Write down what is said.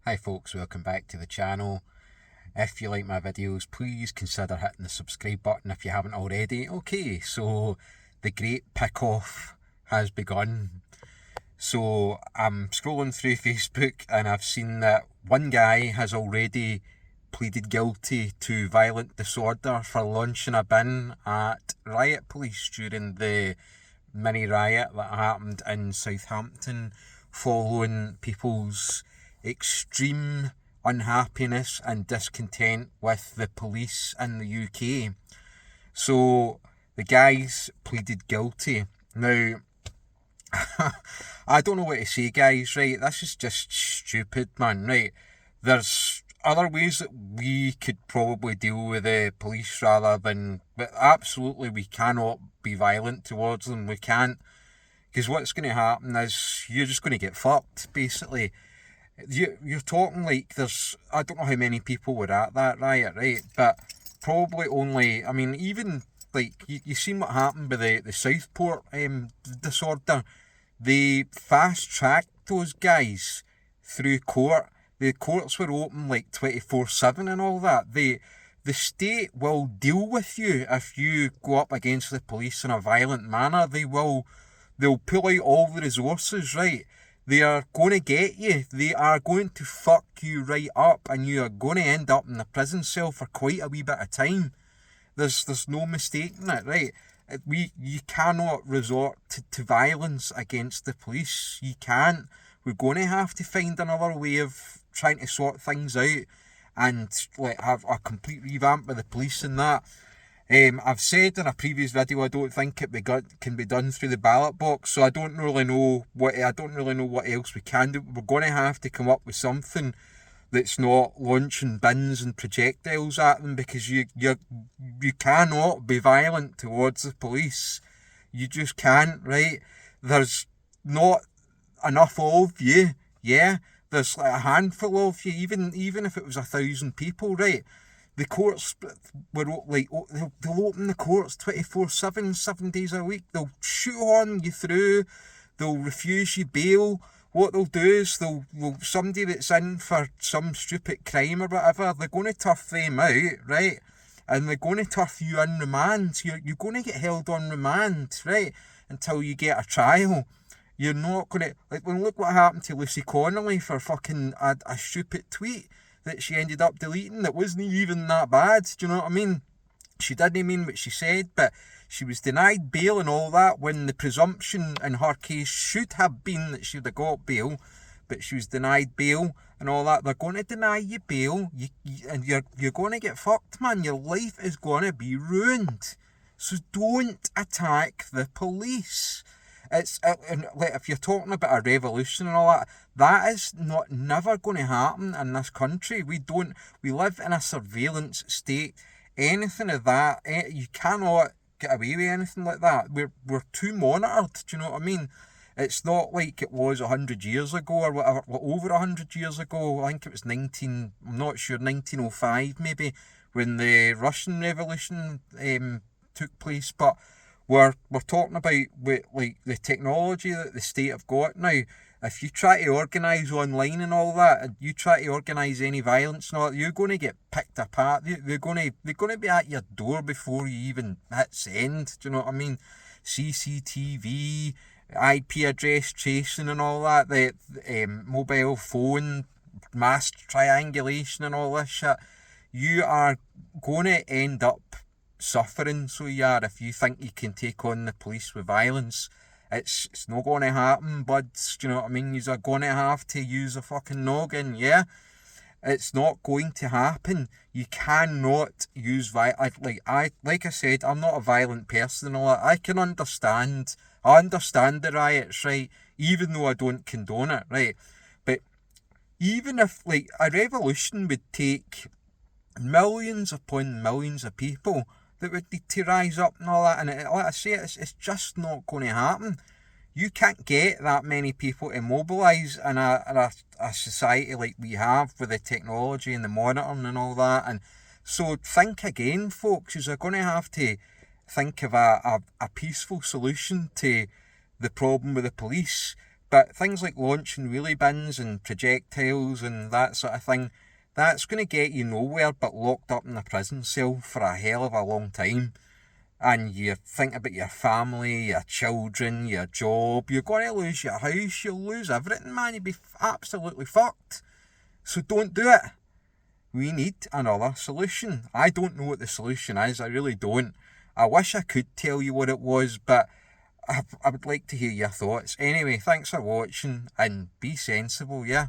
Hi folks, welcome back to the channel. If you like my videos, please consider hitting the subscribe button if you haven't already. Okay, so the great pick-off has begun. So I'm scrolling through Facebook and I've seen that one guy has already pleaded guilty to violent disorder for launching a bin at riot police during the mini riot that happened in Southampton following people's extreme unhappiness and discontent with the police in the UK. So the guys pleaded guilty. Now, I don't know what to say, guys, right? This is just stupid, man, right? There's other ways that we could probably deal with the police rather than, but absolutely we cannot be violent towards them. We can't, because what's going to happen is you're just going to get fucked, basically. You're talking like I don't know how many people were at that riot, right? But probably only, I mean, even like, you seen what happened with the Southport disorder. They fast-tracked those guys through court. The courts were open like 24/7 and all that. The state will deal with you if you go up against the police in a violent manner. They'll pull out all the resources, right? They are going to get you. They are going to fuck you right up, and you are going to end up in the prison cell for quite a wee bit of time. There's no mistaking it, right? You cannot resort to violence against the police. You can't. We're going to have to find another way of trying to sort things out and like have a complete revamp of the police and that. I've said in a previous video I don't think can be done through the ballot box, so I don't really know what else we can do. We're going to have to come up with something that's not launching bins and projectiles at them, because you cannot be violent towards the police. You just can't, right? There's not enough of you, yeah? There's like a handful of you, even if it was 1,000 people, right? The courts were like, they'll open the courts 24/7, 7 days a week. They'll shoehorn you through. They'll refuse you bail. What they'll do is somebody that's in for some stupid crime or whatever, they're going to turf them out, right? And they're going to turf you in remand. You're going to get held on remand, right? Until you get a trial. You're not going to, like, look what happened to Lucy Connolly for fucking a stupid tweet that she ended up deleting that wasn't even that bad. Do you know what I mean? She didn't mean what she said, but she was denied bail and all that, when the presumption in her case should have been that she would have got bail, but she was denied bail and all that. They're going to deny you bail, and you're going to get fucked, man. Your life is going to be ruined. So don't attack the police. Like, if you're talking about a revolution and all that, that is never going to happen in this country. We live in a surveillance state. Anything of that, you cannot get away with anything like that. We're too monitored. Do you know what I mean? It's not like it was 100 years ago or whatever. Over 100 years ago, I think it was I'm not sure, 1905 maybe, when the Russian Revolution took place. But we're talking about like the technology that the state have got now. If you try to organise online and all that, and you try to organise any violence and all that, you're going to get picked apart. They're going to be at your door before you even hit send. Do you know what I mean? CCTV, IP address tracing and all that, the mobile phone, mass triangulation and all this shit. You are going to end up suffering, so you are, if you think you can take on the police with violence. It's not going to happen, buds. Do you know what I mean? You're going to have to use a fucking noggin, yeah? It's not going to happen. You cannot use violence. Like I said, I'm not a violent person and all that. I understand the riots, right? Even though I don't condone it, right? But even if, like, a revolution would take millions upon millions of people that would need to rise up and all that, and like I say, it's just not going to happen. You can't get that many people to mobilise in a society like we have, with the technology and the monitoring and all that. And so think again, folks. You're going to have to think of a peaceful solution to the problem with the police. But things like launching wheelie bins and projectiles and that sort of thing, that's going to get you nowhere but locked up in a prison cell for a hell of a long time. And you think about your family, your children, your job, you're going to lose your house, you'll lose everything, man. You'll be absolutely fucked. So don't do it. We need another solution. I don't know what the solution is, I really don't. I wish I could tell you what it was, but I would like to hear your thoughts. Anyway, thanks for watching, and be sensible, yeah?